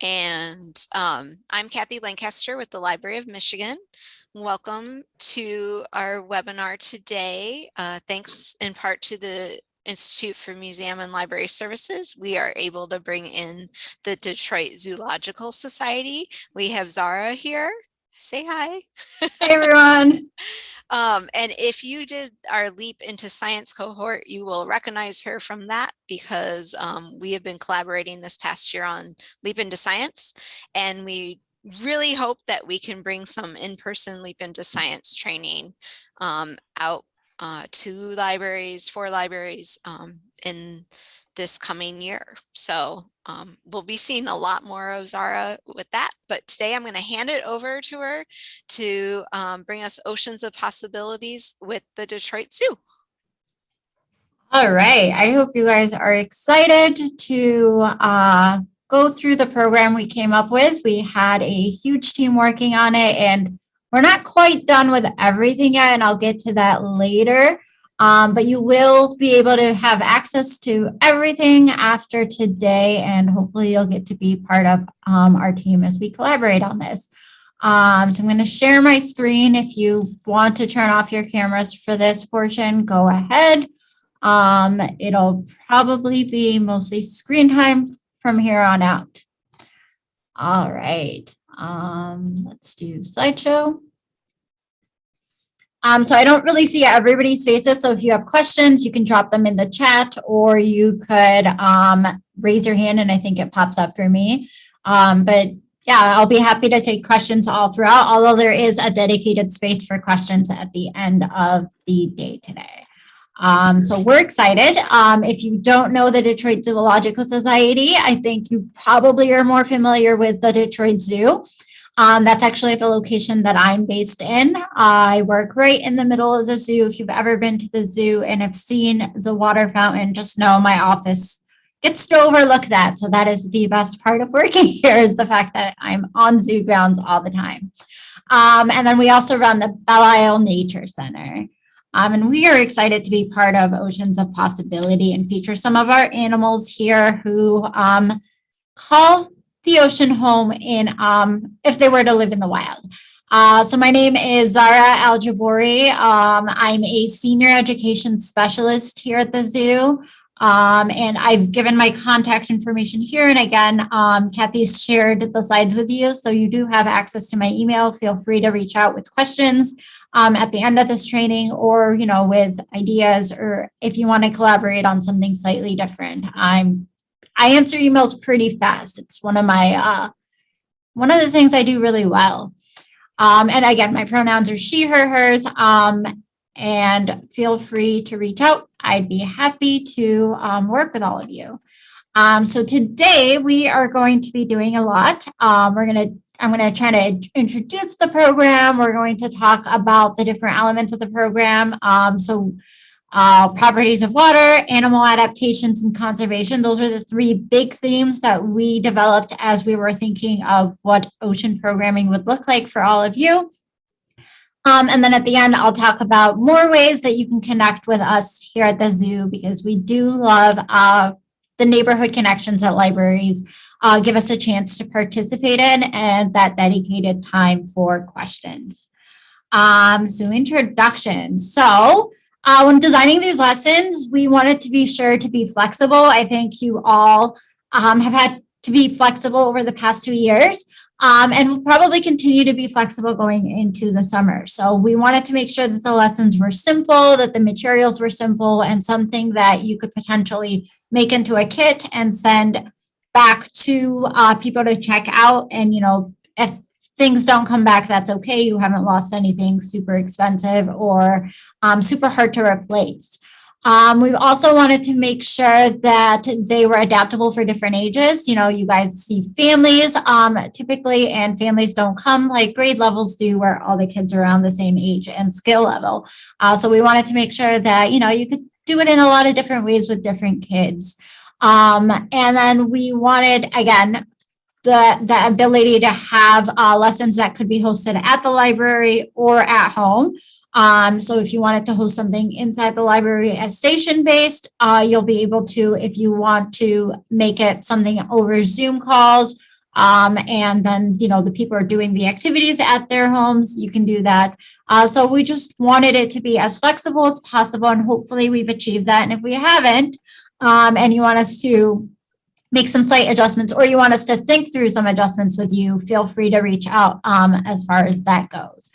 And I'm Kathy Lancaster with the Library of Michigan. Welcome to our webinar today. Thanks in part to the Institute for Museum and Library Services, we are able to bring in the Detroit Zoological Society. We have Zahrra here. Say hi. Hey everyone. And if you did our Leap into Science cohort, you will recognize her from that because we have been collaborating this past year on Leap into Science, and we really hope that we can bring some in-person Leap into Science training out to libraries, for libraries in this coming year. So we'll be seeing a lot more of Zahrra with that, but today I'm going to hand it over to her to bring us Oceans of Possibilities with the Detroit Zoo. All right. I hope you guys are excited to go through the program we came up with. We had a huge team working on it, and we're not quite done with everything yet, and I'll get to that later. But you will be able to have access to everything after today, and hopefully you'll get to be part of our team as we collaborate on this. So I'm going to share my screen. If you want to turn off your cameras for this portion, go ahead. It'll probably be mostly screen time from here on out. All right. Let's do slideshow. So I don't really see everybody's faces. So if you have questions, you can drop them in the chat, or you could raise your hand and I think it pops up for me. But yeah, I'll be happy to take questions all throughout, although there is a dedicated space for questions at the end of the day today. So we're excited. If you don't know the Detroit Zoological Society, I think you probably are more familiar with the Detroit Zoo. That's actually the location that I'm based in. I work right in the middle of the zoo. If you've ever been to the zoo and have seen the water fountain, just know my office gets to overlook that. So that is the best part of working here, is the fact that I'm on zoo grounds all the time. And then we also run the Belle Isle Nature Center. And we are excited to be part of Oceans of Possibility and feature some of our animals here who call the ocean home in if they were to live in the wild. So my name is Zahrra Aljebori. I'm a senior education specialist here at the zoo. And I've given my contact information here. And again, Kathy's shared the slides with you. So you do have access to my email. Feel free to reach out with questions at the end of this training, or, you know, with ideas, or if you want to collaborate on something slightly different. I answer emails pretty fast. It's one of the things I do really well. And again, my pronouns are she, her, hers, and feel free to reach out. I'd be happy to work with all of you. So today we are going to be doing a lot. I'm going to try to introduce the program. We're going to talk about the different elements of the program. Properties of water, animal adaptations, and conservation. Those are the three big themes that we developed as we were thinking of what ocean programming would look like for all of you. And then at the end, I'll talk about more ways that you can connect with us here at the zoo, because we do love the neighborhood connections that libraries give us a chance to participate in, and that dedicated time for questions. So introduction. So when designing these lessons, we wanted to be sure to be flexible. I think you all have had to be flexible over the past 2 years, and will probably continue to be flexible going into the summer. So we wanted to make sure that the lessons were simple, that the materials were simple, and something that you could potentially make into a kit and send back to people to check out. And, you know, if things don't come back, that's okay. You haven't lost anything super expensive or super hard to replace. We also wanted to make sure that they were adaptable for different ages. You know, you guys see families typically, and families don't come like grade levels do, where all the kids are around the same age and skill level. So we wanted to make sure that, you know, you could do it in a lot of different ways with different kids. And then we wanted, again, the ability to have lessons that could be hosted at the library or at home. So if you wanted to host something inside the library as station-based, you'll be able to, if you want to make it something over Zoom calls, And then, the people are doing the activities at their homes, you can do that. So we just wanted it to be as flexible as possible, and hopefully we've achieved that. And if we haven't, and you want us to make some slight adjustments, or you want us to think through some adjustments with you, feel free to reach out as far as that goes.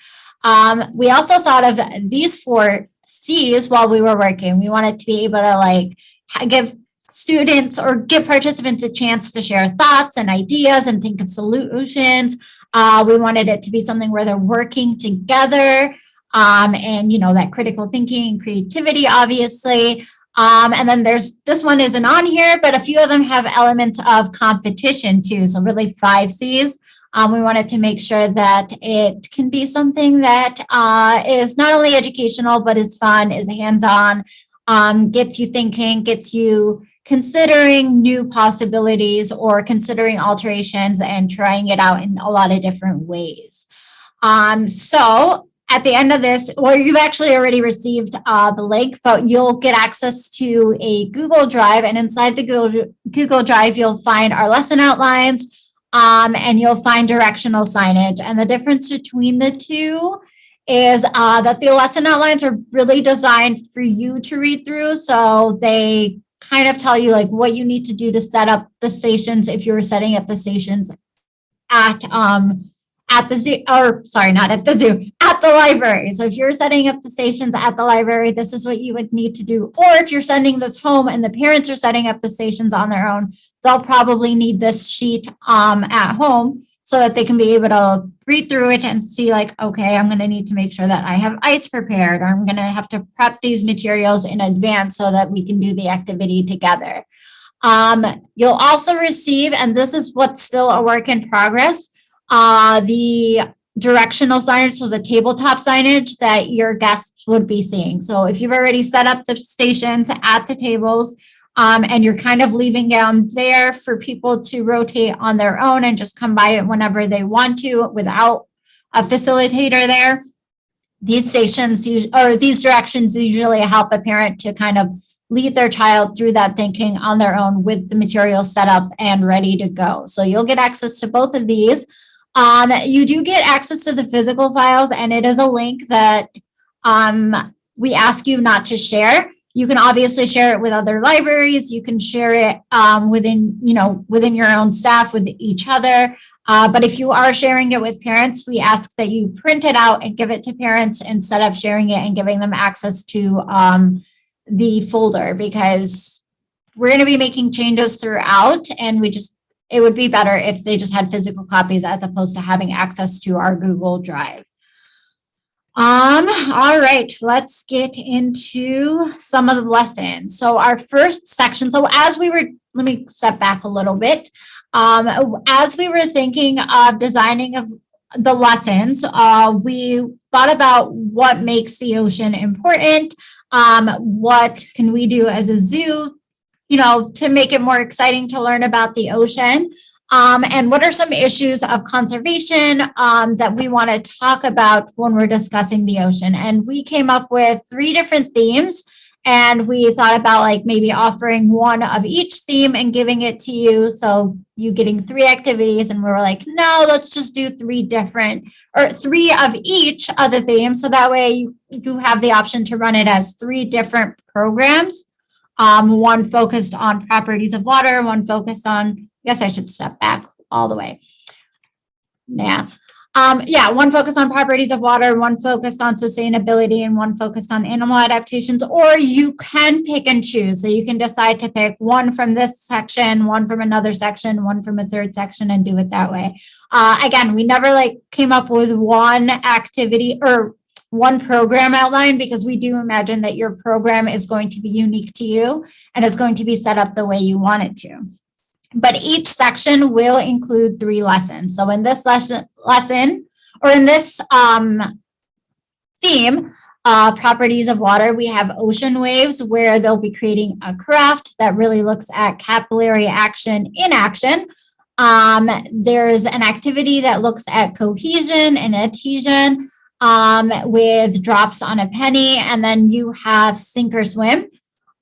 We also thought of these 4 C's while we were working. We wanted to be able to give students or give participants a chance to share thoughts and ideas and think of solutions. We wanted it to be something where they're working together, and that critical thinking and creativity, obviously. And then this one isn't on here, but a few of them have elements of competition too. So really 5 C's. We wanted to make sure that it can be something that is not only educational, but is fun, is hands-on, gets you thinking, gets you considering new possibilities or considering alterations and trying it out in a lot of different ways. So at the end of this, or you've actually already received the link, but you'll get access to a Google Drive, and inside the Google Drive, you'll find our lesson outlines, and you'll find directional signage. And the difference between the two is that the lesson outlines are really designed for you to read through. So they kind of tell you what you need to do to set up the stations if you were setting up the stations at the zoo, or sorry, not at the zoo, at the library. So if you're setting up the stations at the library, this is what you would need to do. Or if you're sending this home and the parents are setting up the stations on their own, they'll probably need this sheet at home so that they can be able to read through it and see okay, I'm going to need to make sure that I have ice prepared, or I'm going to have to prep these materials in advance so that we can do the activity together. You'll also receive, and this is what's still a work in progress, the directional signage, so the tabletop signage that your guests would be seeing. So if you've already set up the stations at the tables, and you're kind of leaving them there for people to rotate on their own and just come by it whenever they want to without a facilitator there, these stations or these directions usually help a parent to kind of lead their child through that thinking on their own with the materials set up and ready to go. So you'll get access to both of these. You do get access to the physical files, and it is a link that we ask you not to share. You can obviously share it with other libraries. You can share it within your own staff with each other. But if you are sharing it with parents, we ask that you print it out and give it to parents instead of sharing it and giving them access to the folder, because we're going to be making changes throughout, and it would be better if they just had physical copies as opposed to having access to our Google Drive. All right, let's get into some of the lessons. So our first section, let me step back a little bit. As we were thinking of designing of the lessons, we thought about what makes the ocean important. What can we do as a zoo, to make it more exciting to learn about the ocean? And what are some issues of conservation that we want to talk about when we're discussing the ocean? And we came up with 3 different themes, and we thought about maybe offering one of each theme and giving it to you. So you getting 3 activities, and we were like, no, let's just do 3 of each of the themes. So that way you have the option to run it as 3 different programs. One focused on properties of water, one focused on, I guess I should step back all the way. One focused on properties of water, one focused on sustainability, and one focused on animal adaptations. Or you can pick and choose. So you can decide to pick one from this section, one from another section, one from a third section, and do it that way. Again, we never came up with one activity or one program outline, because we do imagine that your program is going to be unique to you and is going to be set up the way you want it to. But each section will include 3 lessons. So in this lesson, or in this theme, properties of water, we have ocean waves, where they'll be creating a craft that really looks at capillary action in action. There's an activity that looks at cohesion and adhesion, with drops on a penny, and then you have sink or swim.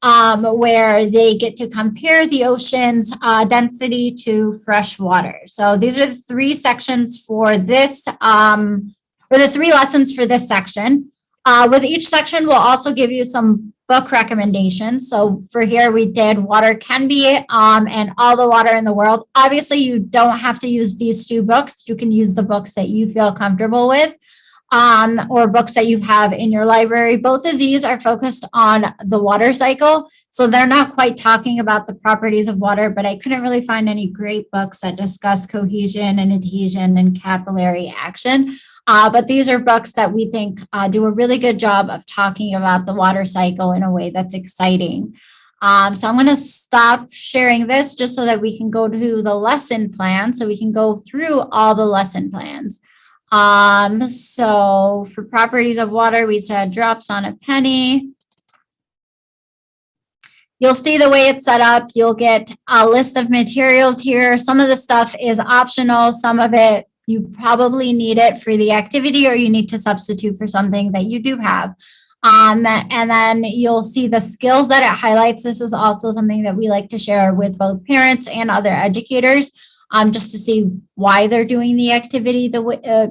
where they get to compare the ocean's density to fresh water. So these are the three sections for this, or the three lessons for this section. With each section, we'll also give you some book recommendations. So for here, we did Water Can Be and All the Water in the World. Obviously, you don't have to use these two books. You can use the books that you feel comfortable with, or books that you have in your library. Both of these are focused on the water cycle. So they're not quite talking about the properties of water, but I couldn't really find any great books that discuss cohesion and adhesion and capillary action. But these are books that we think do a really good job of talking about the water cycle in a way that's exciting. So I'm going to stop sharing this just so that we can go to the lesson plan, so we can go through all the lesson plans. So for properties of water, we said drops on a penny. You'll see the way it's set up. You'll get a list of materials here. Some of the stuff is optional. Some of it, you probably need it for the activity, or you need to substitute for something that you do have. And then you'll see the skills that it highlights. This is also something that we like to share with both parents and other educators, just to see why they're doing the activity the way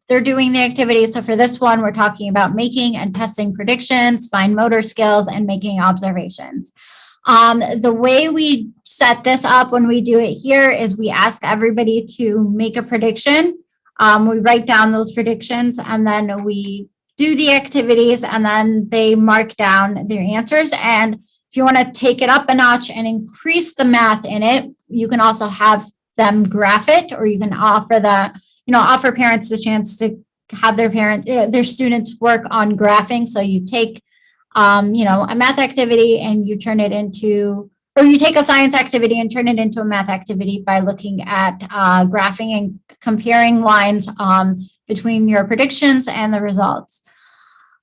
they're doing the activity. So for this one, we're talking about making and testing predictions, fine motor skills, and making observations. The way we set this up when we do it here is we ask everybody to make a prediction. We write down those predictions, and then we do the activities, and then they mark down their answers. And if you want to take it up a notch and increase the math in it, you can also have them graph it, or you can offer offer parents the chance to have their students work on graphing. So you take a math activity and you turn it into, or you take a science activity and turn it into a math activity by looking at graphing and comparing lines between your predictions and the results.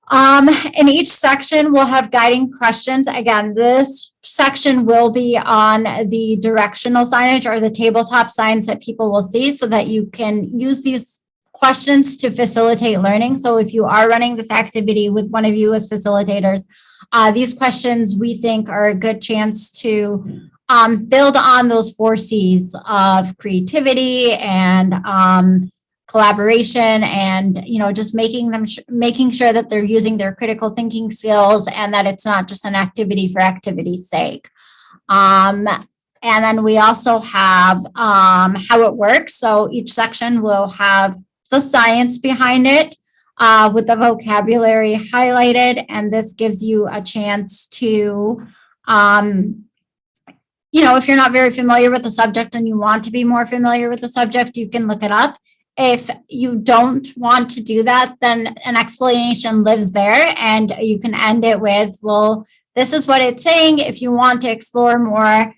In each section, we'll have guiding questions. Again, this section will be on the directional signage or the tabletop signs that people will see, so that you can use these questions to facilitate learning. So if you are running this activity with one of you as facilitators, these questions we think are a good chance to build on those 4 C's of creativity and collaboration, and just making sure that they're using their critical thinking skills, and that it's not just an activity for activity's sake. And then we also have how it works. So each section will have the science behind it with the vocabulary highlighted, and this gives you a chance to if you're not very familiar with the subject and you want to be more familiar with the subject, you can look it up. If you don't want to do that, then an explanation lives there, and you can end it with, well, this is what it's saying. If you want to explore more,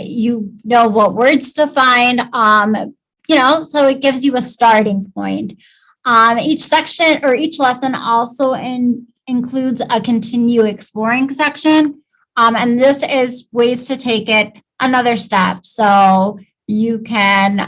you know what words to find, so it gives you a starting point. Each section or each lesson also includes a continue exploring section. And this is ways to take it another step. So you can,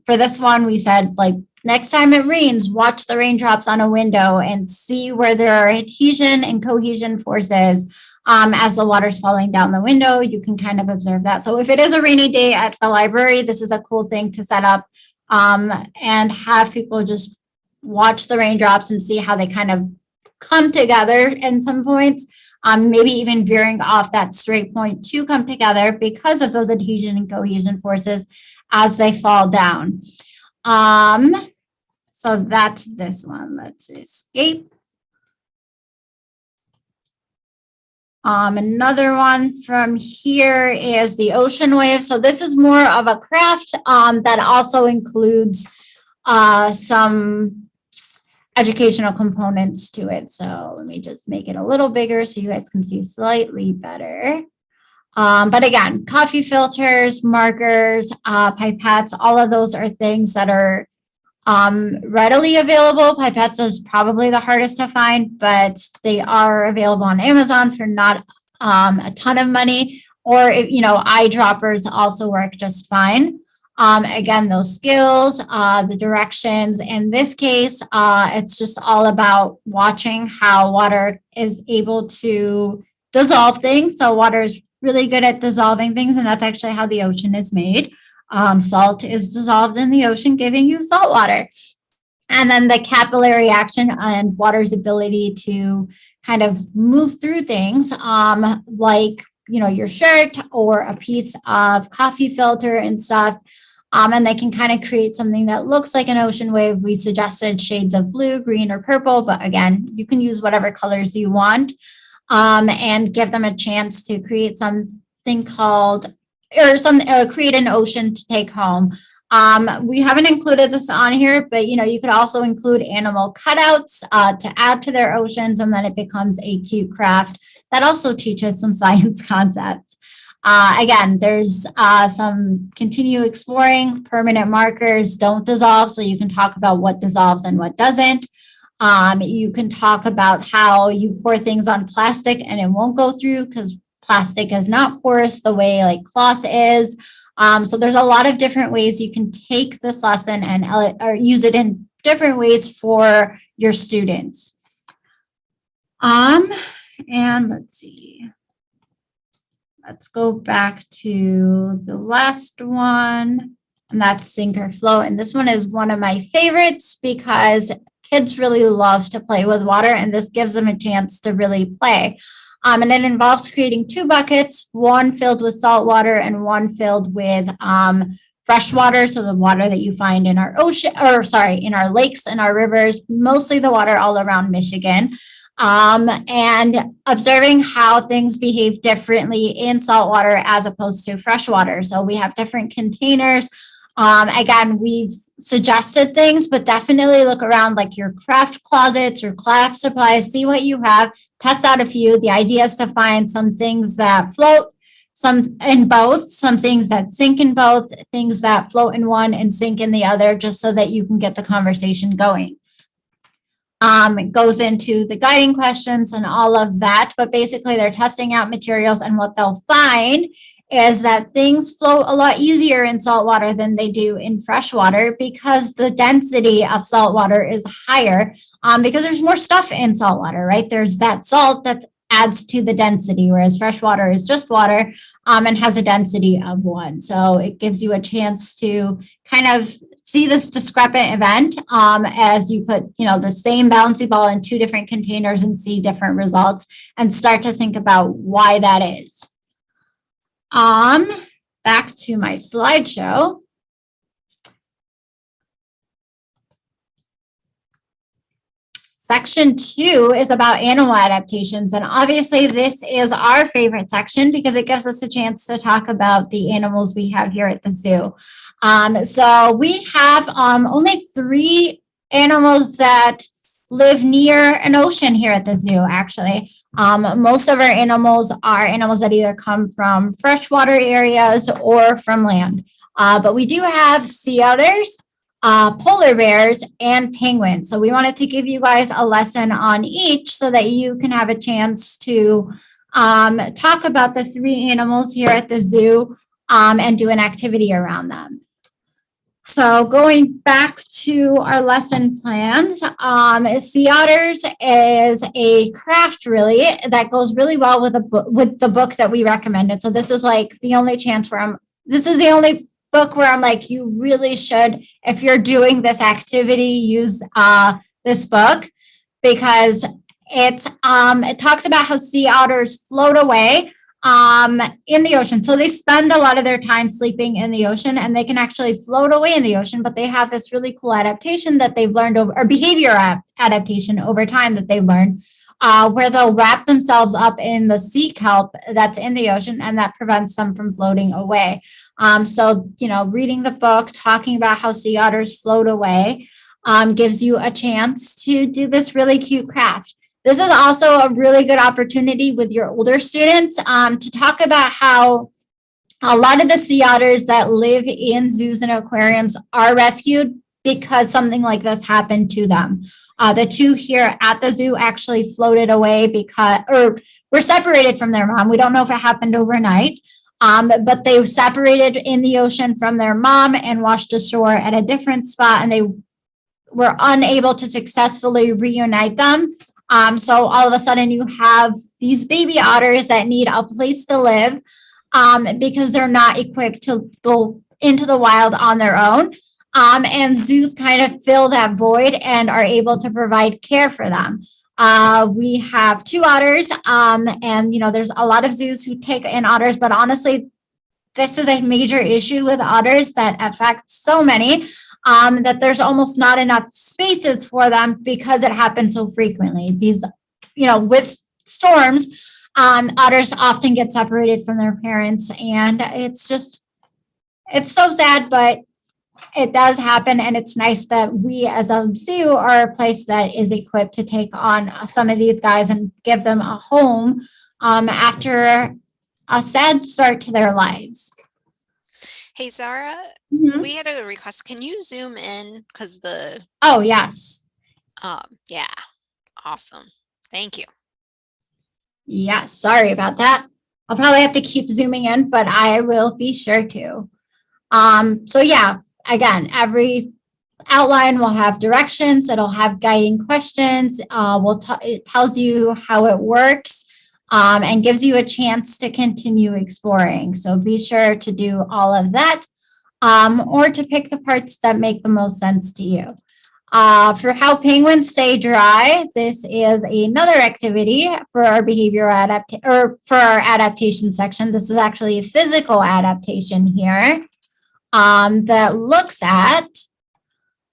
for this one, we said, like, next time it rains, watch the raindrops on a window and see where there are adhesion and cohesion forces as the water's falling down the window. You can kind of observe that. So if it is a rainy day at the library, this is a cool thing to set up and have people just watch the raindrops and see how they kind of come together in some points. Maybe even veering off that straight point to come together because of those adhesion and cohesion forces as they fall down. So that's this one. Let's escape. Another one from here is the ocean wave. So this is more of a craft that also includes some educational components to it. So let me just make it a little bigger so you guys can see slightly better. But again, coffee filters, markers, pipettes, all of those are things that are readily available. Pipettes is probably the hardest to find, but they are available on Amazon for not a ton of money, or eyedroppers also work just fine. Again, those skills, the directions. In this case, it's just all about watching how water is able to dissolve things. So water is really good at dissolving things, and that's actually how the ocean is made. Salt is dissolved in the ocean, giving you salt water. And then the capillary action and water's ability to kind of move through things, like, your shirt or a piece of coffee filter and stuff. And they can kind of create something that looks like an ocean wave. We suggested shades of blue, green, or purple, but again, you can use whatever colors you want, and give them a chance to create something called, create an ocean to take home. We haven't included this on here, but you could also include animal cutouts to add to their oceans, and then it becomes a cute craft that also teaches some science concepts. Again, there's some continue exploring. Permanent markers don't dissolve, so you can talk about what dissolves and what doesn't. You can talk about how you pour things on plastic and it won't go through because plastic is not porous the way like cloth is. So there's a lot of different ways you can take this lesson and or use it in different ways for your students. And let's see. Let's go back to the last one, and that's sink or float. And this one is one of my favorites because kids really love to play with water, and this gives them a chance to really play. And it involves creating 2 buckets, one filled with salt water and one filled with fresh water. So the water that you find in our ocean, in our lakes and our rivers, mostly the water all around Michigan. And observing how things behave differently in saltwater as opposed to freshwater. So we have different containers. Again, we've suggested things, but definitely look around like your craft closets or craft supplies, see what you have, test out a few. The idea is to find some things that float, some in both, some things that sink in both, things that float in one and sink in the other, just so that you can get the conversation going. It goes into the guiding questions and all of that, but basically they're testing out materials, and what they'll find is that things float a lot easier in saltwater than they do in freshwater because the density of saltwater is higher, because there's more stuff in saltwater, right? There's that salt that adds to the density, whereas freshwater is just water and has a density of 1. So it gives you a chance to kind of see this discrepant event as you put, the same bouncy ball in 2 different containers and see different results and start to think about why that is. Back to my slideshow. Section 2 is about animal adaptations, and obviously this is our favorite section because it gives us a chance to talk about the animals we have here at the zoo. So we have only 3 animals that live near an ocean here at the zoo, actually. Most of our animals are animals that either come from freshwater areas or from land. But we do have sea otters, polar bears, and penguins. So we wanted to give you guys a lesson on each so that you can have a chance to talk about the 3 animals here at the zoo and do an activity around them. So going back to our lesson plans, sea otters is a craft really that goes really well with the book that we recommended. So this is like the only chance where this is the only book where I'm like, you really should, if you're doing this activity, use this book because it talks about how sea otters float away in the ocean. So they spend a lot of their time sleeping in the ocean, and they can actually float away in the ocean, but they have this really cool adaptation that they've learned or behavior adaptation over time that they've learned, where they'll wrap themselves up in the sea kelp that's in the ocean, and that prevents them from floating away. So, reading the book, talking about how sea otters float away, gives you a chance to do this really cute craft. This is also a really good opportunity with your older students to talk about how a lot of the sea otters that live in zoos and aquariums are rescued because something like this happened to them. The 2 here at the zoo actually floated away or were separated from their mom. We don't know if it happened overnight, but they separated in the ocean from their mom and washed ashore at a different spot, and they were unable to successfully reunite them. So all of a sudden you have these baby otters that need a place to live because they're not equipped to go into the wild on their own. And zoos kind of fill that void and are able to provide care for them. We have 2 otters, and there's a lot of zoos who take in otters, but honestly, this is a major issue with otters that affects so many that there's almost not enough spaces for them because it happens so frequently. These, with storms, otters often get separated from their parents, and it's so sad, but it does happen. And it's nice that we as a zoo are a place that is equipped to take on some of these guys and give them a home after a sad start to their lives. Hey, Zahrra, we had a request. Can you zoom in? Because Oh, yes. Yeah, awesome. Thank you. Yeah, sorry about that. I'll probably have to keep zooming in, but I will be sure to. So yeah, again, every outline will have directions. It'll have guiding questions. It tells you how it works and gives you a chance to continue exploring. So be sure to do all of that or to pick the parts that make the most sense to you. For how penguins stay dry, this is another activity for our for our adaptation section. This is actually a physical adaptation here that looks at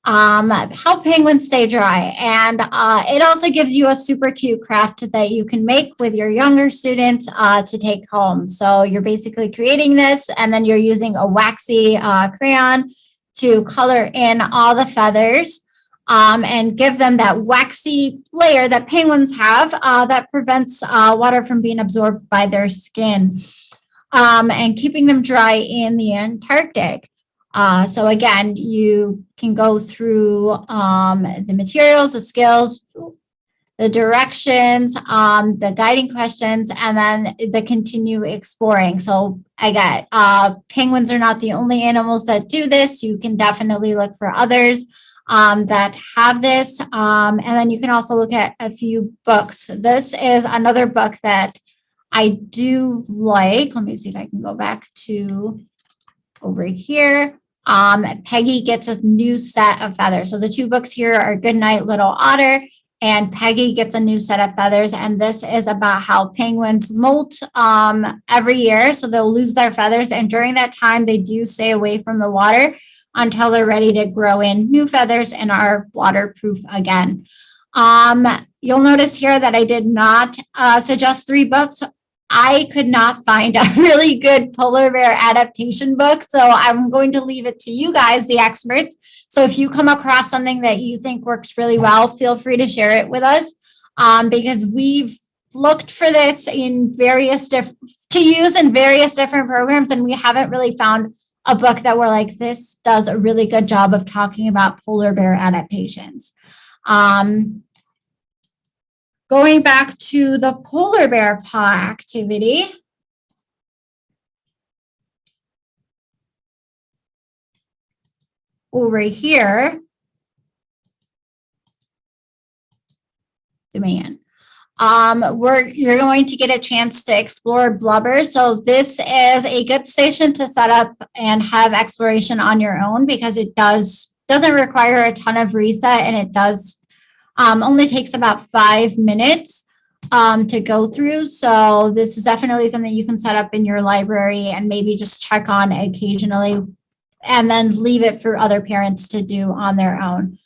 how penguins stay dry. And it also gives you a super cute craft that you can make with your younger students to take home. So you're basically creating this, and then you're using a waxy crayon to color in all the feathers and give them that waxy layer that penguins have that prevents water from being absorbed by their skin and keeping them dry in the Antarctic. So again, you can go through the materials, the skills, the directions, the guiding questions, and then the continue exploring. So again, penguins are not the only animals that do this. You can definitely look for others that have this. And then you can also look at a few books. This is another book that I do like. Let me see if I can go back to over here. Peggy gets a new set of feathers. So the 2 books here are Goodnight Little Otter and Peggy Gets a New Set of Feathers. And this is about how penguins molt every year. So they'll lose their feathers. And during that time, they do stay away from the water until they're ready to grow in new feathers and are waterproof again. You'll notice here that I did not suggest 3 books. I could not find a really good polar bear adaptation book, so I'm going to leave it to you guys, the experts. So if you come across something that you think works really well, feel free to share it with us because we've looked for this in to use in various different programs, and we haven't really found a book that we're like, this does a really good job of talking about polar bear adaptations. Going back to the polar bear paw activity. Over here, demand. You're going to get a chance to explore blubber. So this is a good station to set up and have exploration on your own because it doesn't require a ton of reset, and it does only takes about 5 minutes to go through. So this is definitely something you can set up in your library and maybe just check on occasionally and then leave it for other parents to do on their own.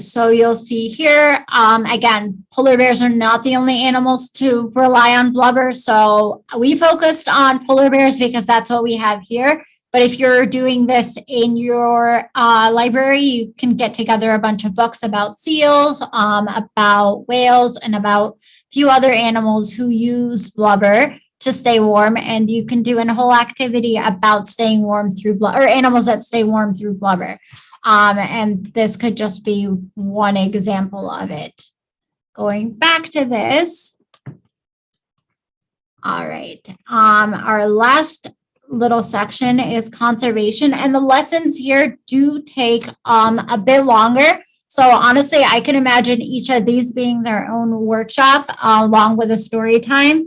So you'll see here, again, polar bears are not the only animals to rely on blubber. So we focused on polar bears because that's what we have here. But if you're doing this in your library, you can get together a bunch of books about seals, about whales, and about a few other animals who use blubber to stay warm. And you can do a whole activity about staying warm through blubber, or animals that stay warm through blubber. And this could just be one example of it. Going back to this. All right. Our last little section is conservation. And the lessons here do take a bit longer. So honestly, I can imagine each of these being their own workshop along with a story time.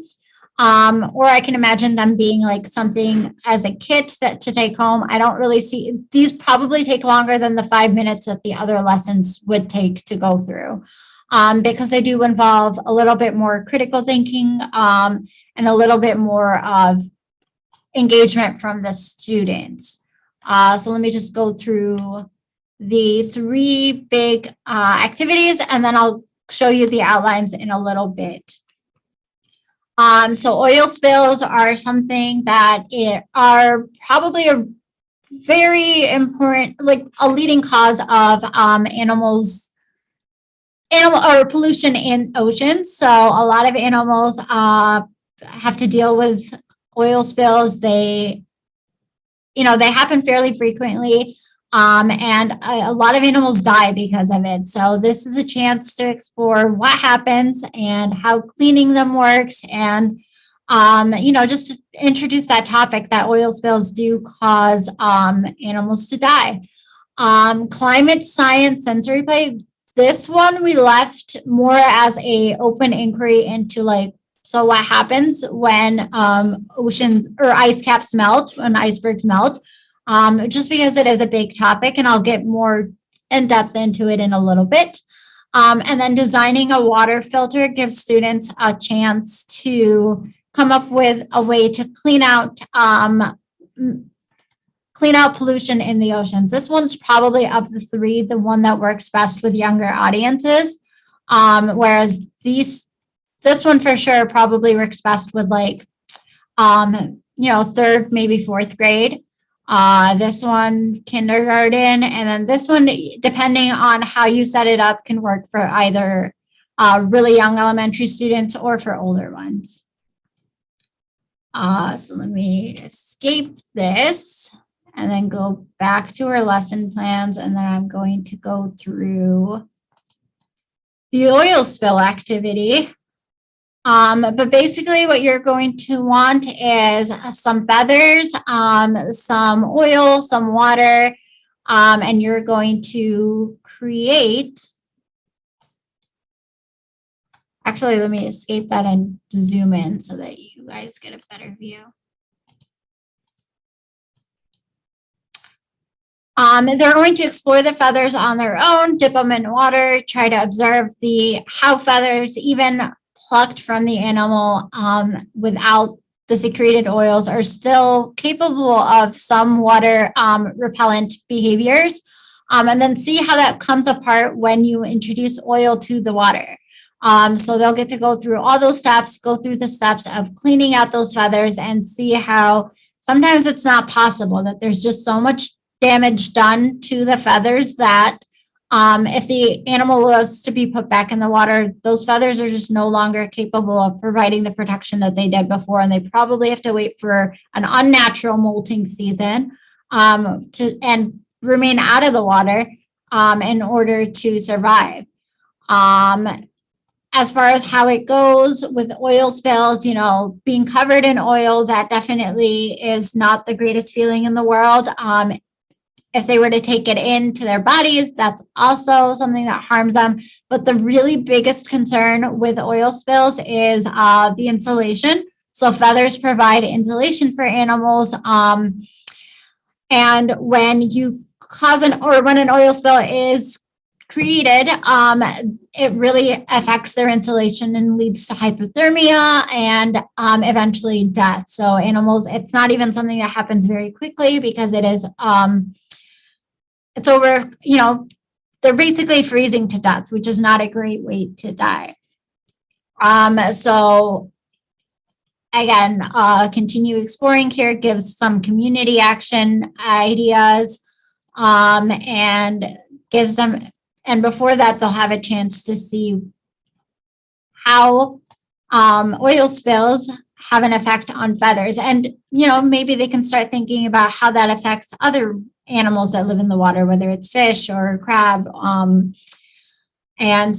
Or I can imagine them being like something as a kit that to take home. I don't really see these probably take longer than the 5 minutes that the other lessons would take to go through. Because they do involve a little bit more critical thinking and a little bit more of engagement from the students. So let me just go through the 3 big activities, and then I'll show you the outlines in a little bit. So oil spills are something that are probably a very important, like a leading cause of animal or pollution in oceans. So a lot of animals have to deal with oil spills. They happen fairly frequently. And a lot of animals die because of it. So this is a chance to explore what happens and how cleaning them works, and just introduce that topic that oil spills do cause animals to die. Climate science sensory play. This one we left more as a open inquiry into so what happens when oceans or ice caps melt, when icebergs melt. Just because it is a big topic, and I'll get more in depth into it in a little bit. And then designing a water filter gives students a chance to come up with a way to clean out pollution in the oceans. This one's probably of the 3, the one that works best with younger audiences. Whereas this one for sure probably works best with 3rd, maybe 4th grade. This one, kindergarten, and then this one, depending on how you set it up, can work for either really young elementary students or for older ones. So let me escape this and then go back to our lesson plans, and then I'm going to go through the oil spill activity. But basically what you're going to want is some feathers, some oil, some water, and you're going to create. Actually, let me escape that and zoom in so that you guys get a better view. They're going to explore the feathers on their own, dip them in water, try to observe how feathers, even plucked from the animal without the secreted oils, are still capable of some water repellent behaviors, and then see how that comes apart when you introduce oil to the water. So they'll get to go through all those steps, go through the steps of cleaning out those feathers, and see how sometimes it's not possible, that there's just so much damage done to the feathers that if the animal was to be put back in the water, those feathers are just no longer capable of providing the protection that they did before, and they probably have to wait for an unnatural molting season and remain out of the water in order to survive. As far as how it goes with oil spills, being covered in oil, that definitely is not the greatest feeling in the world. If they were to take it into their bodies, that's also something that harms them. But the really biggest concern with oil spills is the insulation. So feathers provide insulation for animals. And when you when an oil spill is created, it really affects their insulation and leads to hypothermia and eventually death. So animals, it's not even something that happens very quickly, because it is it's over, they're basically freezing to death, which is not a great way to die. So again, continue exploring here gives some community action ideas, and gives them, and before that, they'll have a chance to see how oil spills have an effect on feathers. And, maybe they can start thinking about how that affects other animals that live in the water, whether it's fish or crab, and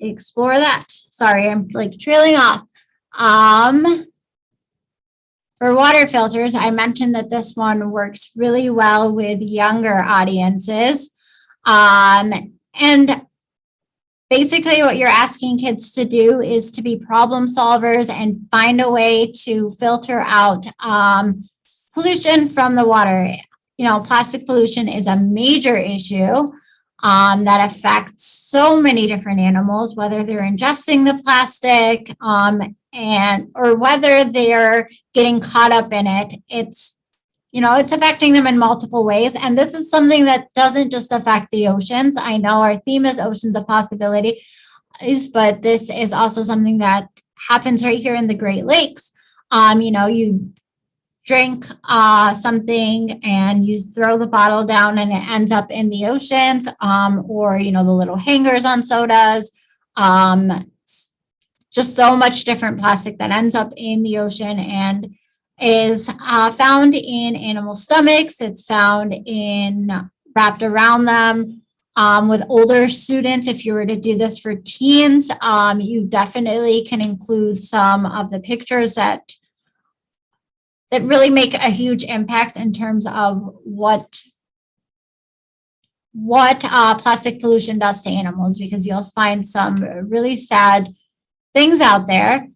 explore that. Sorry, I'm trailing off. For water filters, I mentioned that this one works really well with younger audiences. And basically what you're asking kids to do is to be problem solvers and find a way to filter out pollution from the water. You know, plastic pollution is a major issue that affects so many different animals, whether they're ingesting the plastic or whether they're getting caught up in it. It's affecting them in multiple ways. And this is something that doesn't just affect the oceans. I know our theme is oceans of possibility, but this is also something that happens right here in the Great Lakes. You drink something and you throw the bottle down and it ends up in the oceans, or the little hangers on sodas, just so much different plastic that ends up in the ocean and is found in animal stomachs. It's found wrapped around them. With older students, if you were to do this for teens, you definitely can include some of the pictures that really make a huge impact in terms of what plastic pollution does to animals, because you'll find some really sad things out there.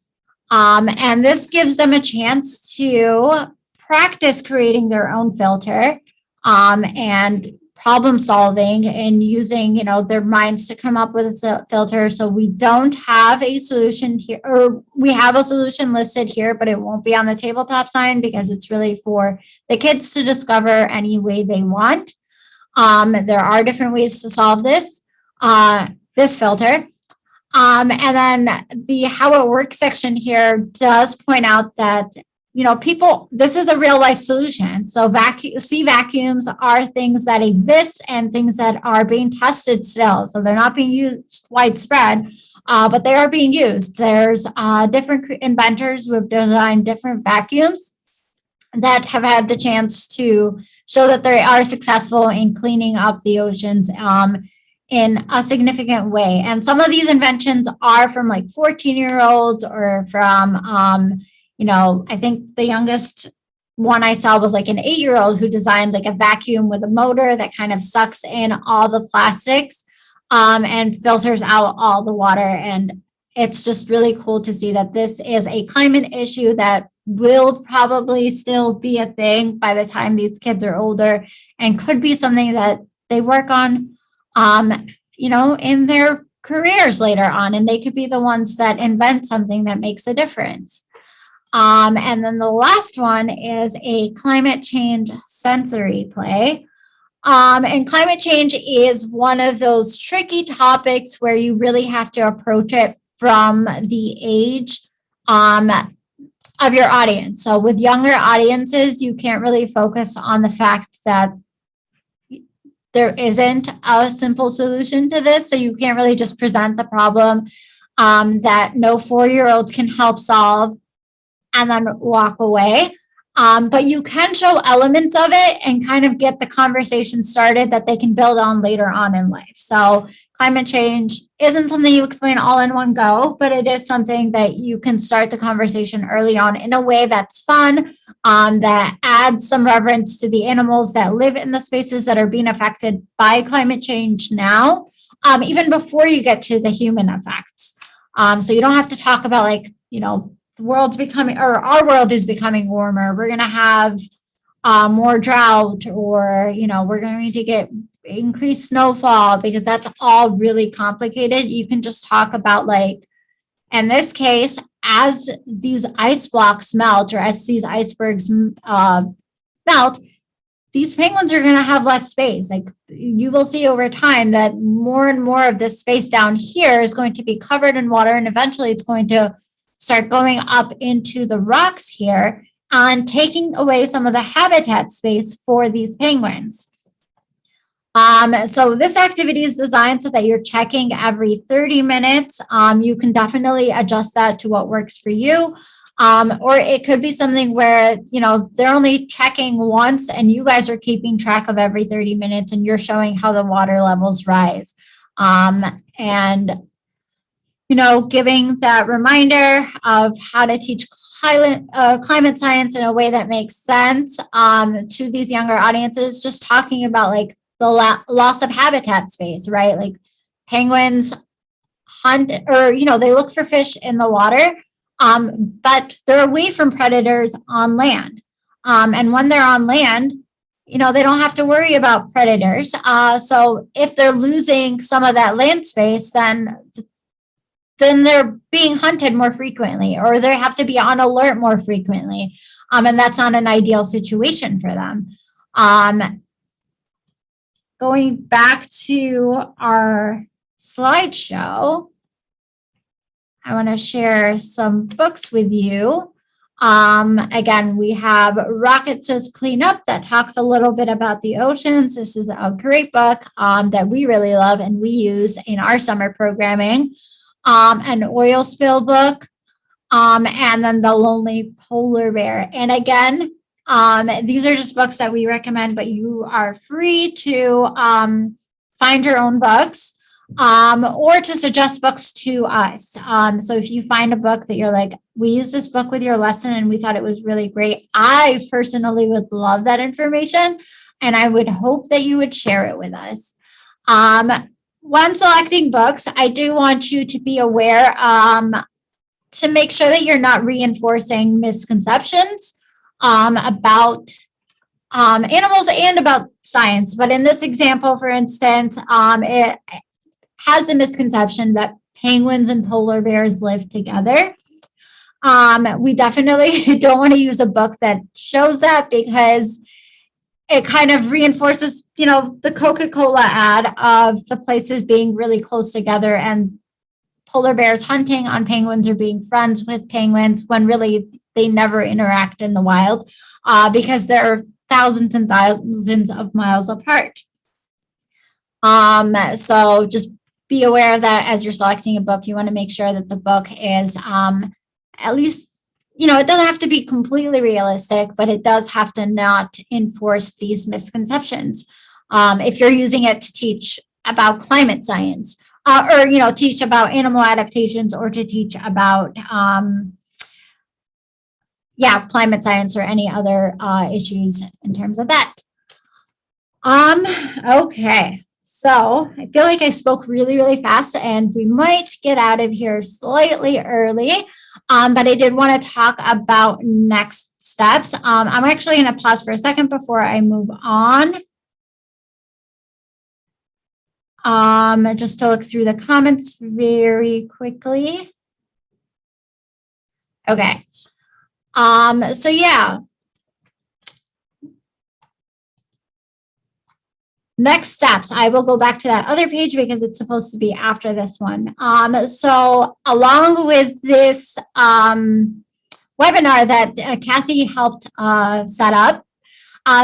And this gives them a chance to practice creating their own filter and problem solving and using, their minds to come up with a filter. So we don't have a solution here, or we have a solution listed here, but it won't be on the tabletop sign because it's really for the kids to discover any way they want. There are different ways to solve this filter. And then the how it works section here does point out that, this is a real life solution. So sea vacuums are things that exist and things that are being tested still. So they're not being used widespread, but they are being used. There's different inventors who have designed different vacuums that have had the chance to show that they are successful in cleaning up the oceans in a significant way. And some of these inventions are from like 14-year-olds or from, I think the youngest one I saw was like an 8-year-old who designed like a vacuum with a motor that kind of sucks in all the plastics and filters out all the water. And it's just really cool to see that this is a climate issue that will probably still be a thing by the time these kids are older, and could be something that they work on in their careers later on, and they could be the ones that invent something that makes a difference. And then the last one is a climate change sensory play. And climate change is one of those tricky topics where you really have to approach it from the age of your audience. So with younger audiences, you can't really focus on the fact that there isn't a simple solution to this. So you can't really just present the problem that no 4-year-old can help solve and then walk away. But you can show elements of it and kind of get the conversation started that they can build on later on in life. So climate change isn't something you explain all in one go, but it is something that you can start the conversation early on in a way that's fun, that adds some reverence to the animals that live in the spaces that are being affected by climate change now, even before you get to the human effects. So you don't have to talk about the world's becoming, or our world is becoming warmer. We're going to have more drought, or, we're going to get increased snowfall, because that's all really complicated. You can just talk about, in this case, as these ice blocks melt, or as these icebergs melt, these penguins are going to have less space. You will see over time that more and more of this space down here is going to be covered in water, and eventually it's going to start going up into the rocks here and taking away some of the habitat space for these penguins. So this activity is designed so that you're checking every 30 minutes. You can definitely adjust that to what works for you. Or it could be something where, they're only checking once and you guys are keeping track of every 30 minutes and you're showing how the water levels rise. And giving that reminder of how to teach climate science in a way that makes sense to these younger audiences, just talking about like the loss of habitat space, right? Like penguins hunt or, they look for fish in the water, but they're away from predators on land. And when they're on land, they don't have to worry about predators. So if they're losing some of that land space, then they're being hunted more frequently, or they have to be on alert more frequently. And that's not an ideal situation for them. Going back to our slideshow, I want to share some books with you. Again, we have Rocket Says Clean Up that talks a little bit about the oceans. This is a great book that we really love and we use in our summer programming. An oil spill book, and then The Lonely Polar Bear. And again, these are just books that we recommend, but you are free to find your own books or to suggest books to us. So if you find a book that you're like, we use this book with your lesson and we thought it was really great, I personally would love that information, and I would hope that you would share it with us. When selecting books, I do want you to be aware to make sure that you're not reinforcing misconceptions about animals and about science. But in this example, for instance, it has the misconception that penguins and polar bears live together. We definitely don't want to use a book that shows that, because it kind of reinforces, the Coca-Cola ad of the places being really close together and polar bears hunting on penguins or being friends with penguins, when really they never interact in the wild because they're thousands and thousands of miles apart. So just be aware of that as you're selecting a book. You want to make sure that the book is at least, it doesn't have to be completely realistic, but it does have to not enforce these misconceptions. If you're using it to teach about climate science or, teach about animal adaptations, or to teach about, climate science or any other issues in terms of that. Okay. So I feel like I spoke really, really fast, and we might get out of here slightly early. But I did want to talk about next steps. I'm actually going to pause for a second before I move on. Just to look through the comments very quickly. Okay. So yeah. Next steps, I will go back to that other page because it's supposed to be after this one. So along with this webinar that Kathy helped set up,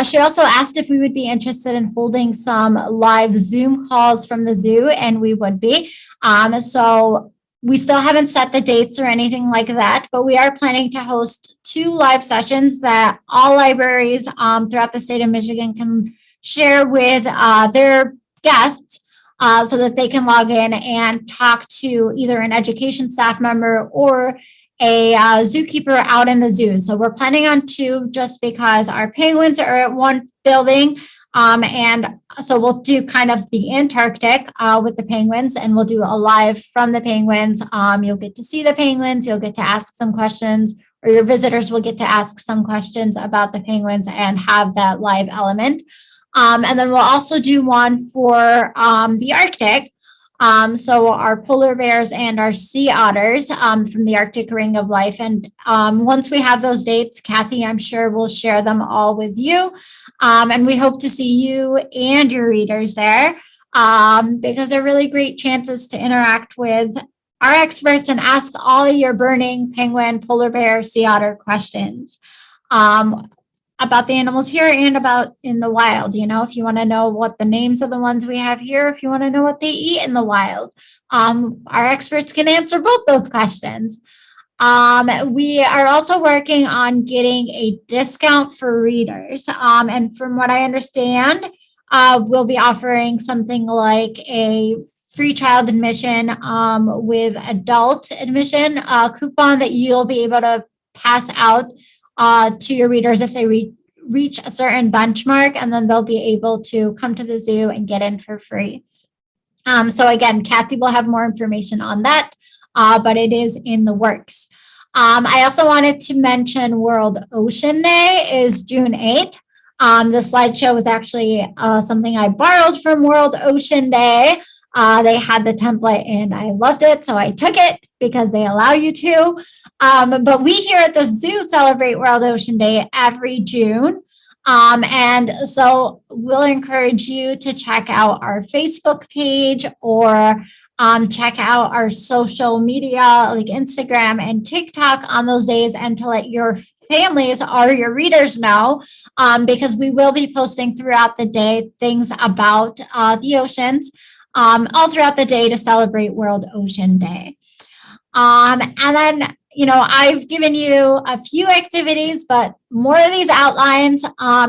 she also asked if we would be interested in holding some live Zoom calls from the zoo, and we would be. So we still haven't set the dates or anything like that, but we are planning to host 2 live sessions that all libraries throughout the state of Michigan can share with their guests so that they can log in and talk to either an education staff member or a zookeeper out in the zoo. So we're planning on 2 just because our penguins are at one building. And so we'll do kind of the Antarctic with the penguins, and we'll do a live from the penguins. You'll get to see the penguins, you'll get to ask some questions, or your visitors will get to ask some questions about the penguins and have that live element. And then we'll also do one for the Arctic. So our polar bears and our sea otters from the Arctic Ring of Life. And once we have those dates, Kathy, I'm sure will share them all with you. And we hope to see you and your readers there because they're really great chances to interact with our experts and ask all your burning penguin, polar bear, sea otter questions. About the animals here and about in the wild. If you want to know what the names of the ones we have here, if you want to know what they eat in the wild, our experts can answer both those questions. We are also working on getting a discount for readers. And from what I understand, we'll be offering something like a free child admission with adult admission coupon that you'll be able to pass out to your readers if they reach a certain benchmark, and then they'll be able to come to the zoo and get in for free. So again, Kathy will have more information on that, but it is in the works. I also wanted to mention World Ocean Day is June 8th. The slideshow was actually something I borrowed from World Ocean Day. They had the template and I loved it, so I took it because they allow you to. But we here at the zoo celebrate World Ocean Day every June. And so we'll encourage you to check out our Facebook page or check out our social media like Instagram and TikTok on those days, and to let your families or your readers know, because we will be posting throughout the day things about the oceans all throughout the day to celebrate World Ocean Day. And then, I've given you a few activities, but more of these outlines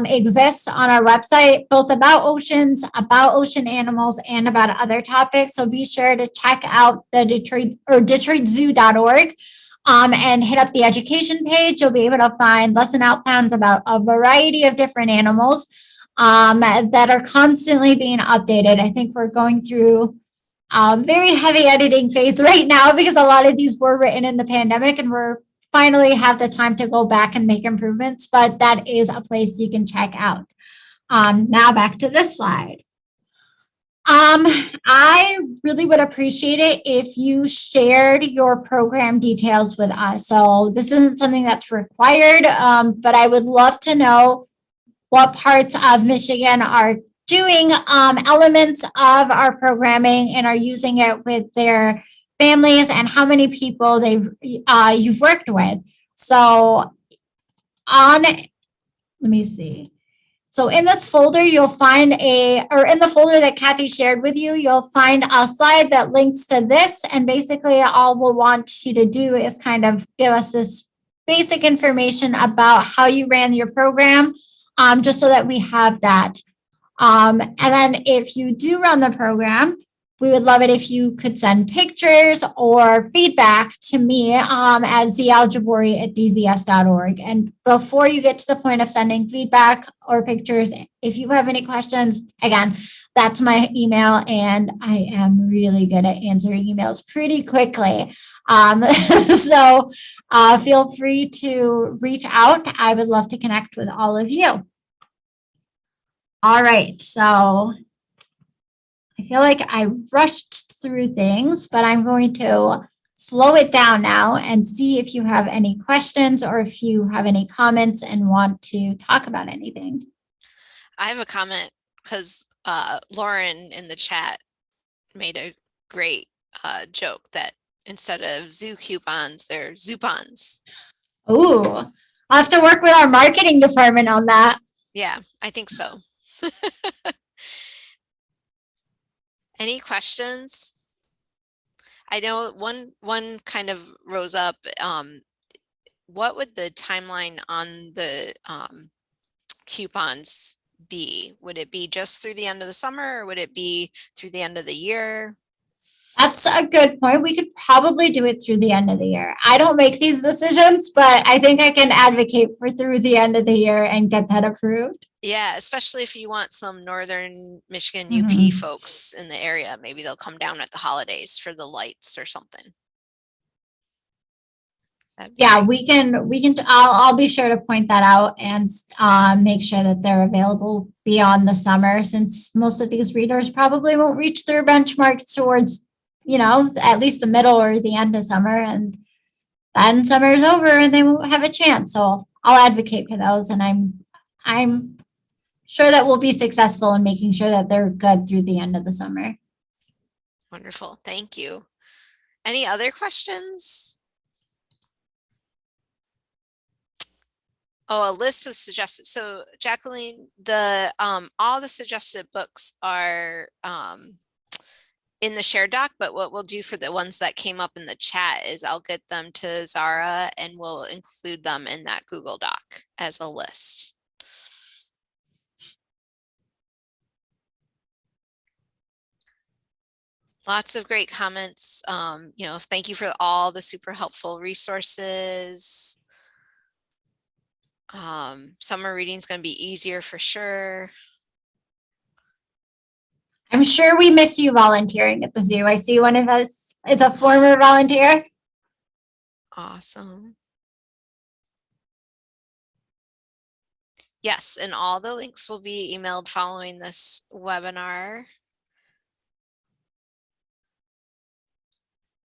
exist on our website, both about oceans, about ocean animals, and about other topics. So be sure to check out the DetroitZoo.org and hit up the education page. You'll be able to find lesson outlines about a variety of different animals that are constantly being updated. I think we're going through very heavy editing phase right now because a lot of these were written in the pandemic, and we're finally have the time to go back and make improvements, but that is a place you can check out. Now back to this slide. I really would appreciate it if you shared your program details with us. So this isn't something that's required, but I would love to know what parts of Michigan are doing elements of our programming and are using it with their families, and how many people you've worked with. So let me see. So in this folder, you'll find in the folder that Kathy shared with you, you'll find a slide that links to this. And basically all we'll want you to do is kind of give us this basic information about how you ran your program, just so that we have that. And then if you do run the program, we would love it if you could send pictures or feedback to me at Aljebori@dzs.org. And before you get to the point of sending feedback or pictures, if you have any questions, again, that's my email, and I am really good at answering emails pretty quickly. So feel free to reach out. I would love to connect with all of you. All right, so I feel like I rushed through things, but I'm going to slow it down now and see if you have any questions or if you have any comments and want to talk about anything. I have a comment because Lauren in the chat made a great joke that instead of zoo coupons, they're zoopons. Ooh, I'll have to work with our marketing department on that. Yeah, I think so. Any questions? I know one kind of rose up. What would the timeline on the coupons be? Would it be just through the end of the summer, or would it be through the end of the year? That's a good point. We could probably do it through the end of the year. I don't make these decisions, but I think I can advocate for through the end of the year and get that approved. Yeah, especially if you want some Northern Michigan UP folks in the area, maybe they'll come down at the holidays for the lights or something. Yeah, we can, I'll be sure to point that out and make sure that they're available beyond the summer, since most of these readers probably won't reach their benchmarks towards, at least the middle or the end of summer, and then summer is over and they won't have a chance. So I'll advocate for those, and I'm sure that we'll be successful in making sure that they're good through the end of the summer. Wonderful, thank you. Any other questions? Oh, a list of suggested. So Jacqueline, all the suggested books are in the shared doc, but what we'll do for the ones that came up in the chat is I'll get them to Zahrra and we'll include them in that Google Doc as a list. Lots of great comments. Thank you for all the super helpful resources. Summer reading is going to be easier for sure. I'm sure we miss you volunteering at the zoo. I see one of us is a former volunteer. Awesome. Yes, and all the links will be emailed following this webinar.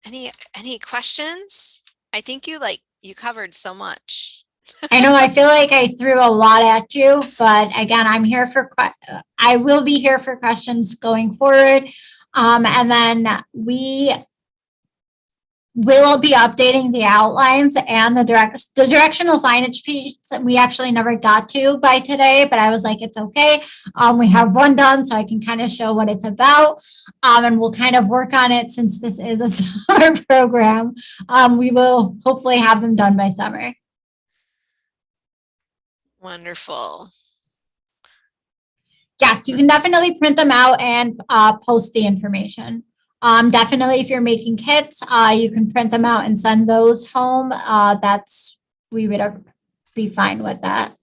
Any questions? I think you covered so much. I know I feel like I threw a lot at you, but again, I will be here for questions going forward. And then we will be updating the outlines and the directional signage piece that we actually never got to by today, but I was like, it's okay. We have one done, so I can kind of show what it's about. And we'll kind of work on it since this is a summer program. We will hopefully have them done by summer. Wonderful. Yes, you can definitely print them out and post the information. Definitely, if you're making kits, you can print them out and send those home. We would be fine with that.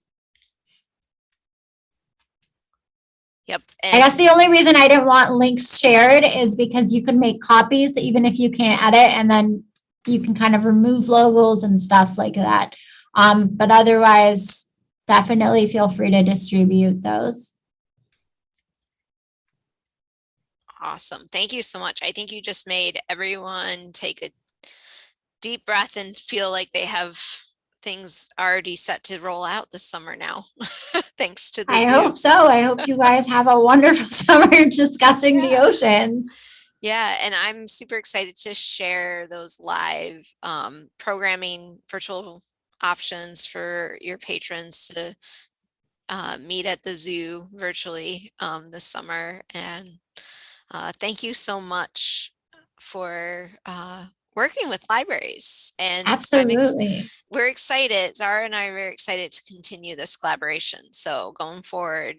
Yep. I guess the only reason I didn't want links shared is because you can make copies even if you can't edit, and then you can kind of remove logos and stuff like that. But otherwise, definitely feel free to distribute those. Awesome. Thank you so much. I think you just made everyone take a deep breath and feel like they have things already set to roll out this summer now. Thanks to the I zoo. hope so. I hope you guys have a wonderful summer discussing the oceans. Yeah, and I'm super excited to share those live programming virtual options for your patrons to meet at the zoo virtually this summer. And thank you so much for working with libraries. And Absolutely. we're excited. Zahrra and I are very excited to continue this collaboration. So going forward,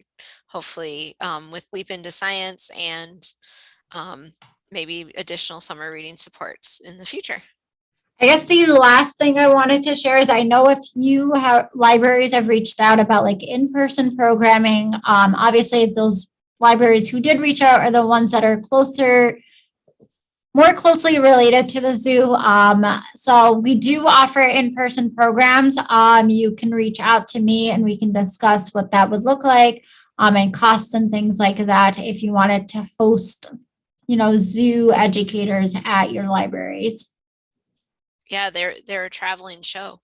hopefully with Leap into Science and maybe additional summer reading supports in the future. I guess the last thing I wanted to share is I know a few libraries have reached out about like in-person programming. Obviously, those libraries who did reach out are the ones that are more closely related to the zoo. So we do offer in-person programs. You can reach out to me and we can discuss what that would look like, and costs and things like that if you wanted to host, zoo educators at your libraries. Yeah, they're a traveling show.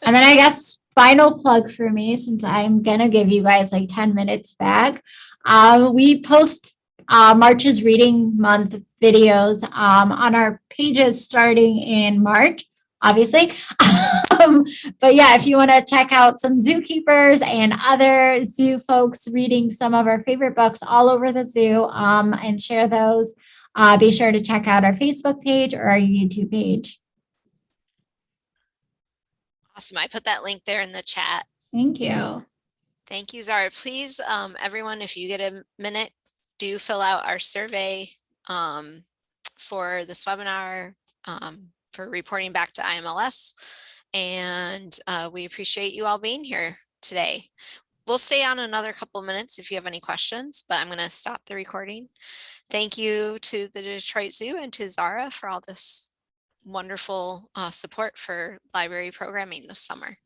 And then I guess final plug for me, since I'm gonna give you guys like 10 minutes back. We post March's Reading Month videos on our pages starting in March, obviously. But yeah, if you want to check out some zookeepers and other zoo folks reading some of our favorite books all over the zoo, and share those, be sure to check out our Facebook page or our YouTube page. Awesome. I put that link there in the chat. Thank you. Thank you, Zahrra. Please, everyone, if you get a minute, do fill out our survey for this webinar, for reporting back to IMLS. And we appreciate you all being here today. We'll stay on another couple of minutes if you have any questions, but I'm going to stop the recording. Thank you to the Detroit Zoo and to Zahrra for all this wonderful support for library programming this summer.